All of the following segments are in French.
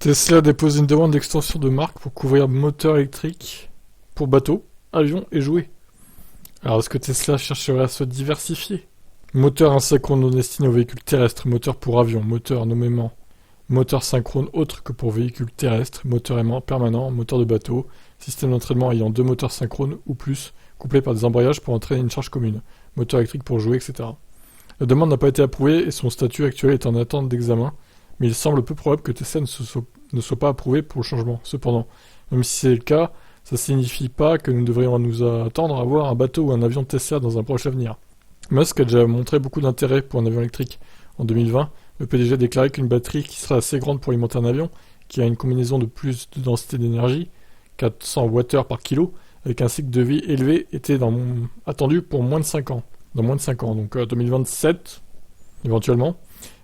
Tesla dépose une demande d'extension de marque pour couvrir moteur électrique pour bateaux, avions et jouets. Alors est-ce que Tesla chercherait à se diversifier? Moteur asynchrone non destiné aux véhicules terrestres, moteur pour avions, moteur nommément moteur synchrone autre que pour véhicules terrestres, moteur aimant permanent, moteur de bateau, système d'entraînement ayant 2 moteurs synchrones ou plus, couplés par des embrayages pour entraîner une charge commune, moteur électrique pour jouer, etc. La demande n'a pas été approuvée et son statut actuel est en attente d'examen, mais il semble peu probable que Tesla ne soit pas approuvé pour le changement. Cependant, même si c'est le cas, ça ne signifie pas que nous devrions nous attendre à voir un bateau ou un avion Tesla dans un proche avenir. Musk a déjà montré beaucoup d'intérêt pour un avion électrique. En 2020, le PDG a déclaré qu'une batterie qui sera assez grande pour alimenter un avion, qui a une combinaison de plus de densité d'énergie, 400 Wh par kilo, avec un cycle de vie élevé, était attendu pour moins de 5 ans. Dans moins de 5 ans, donc 2027, éventuellement.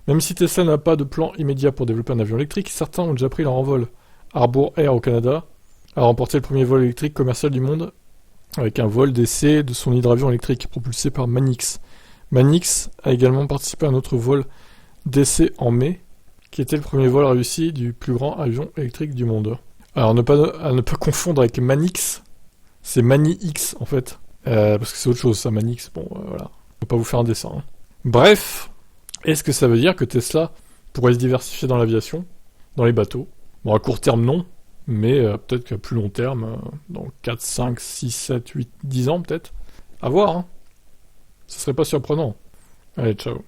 Même si Tesla n'a pas de plan immédiat pour développer un avion électrique, certains ont déjà pris leur envol. Harbour Air au Canada a remporté le premier vol électrique commercial du monde avec un vol d'essai de son hydravion électrique propulsé par Manix. Manix a également participé à un autre vol d'essai en mai, qui était le premier vol réussi du plus grand avion électrique du monde. Alors à ne pas confondre avec Manix, c'est Mani-X en fait, parce que c'est autre chose ça, Manix, bon voilà, je vais pas vous faire un dessin. Hein. Bref, est-ce que ça veut dire que Tesla pourrait se diversifier dans l'aviation, dans les bateaux? Bon, à court terme non, mais peut-être qu'à plus long terme, dans 4, 5, 6, 7, 8, 10 ans peut-être, à voir, hein. Ce serait pas surprenant. Allez, ciao.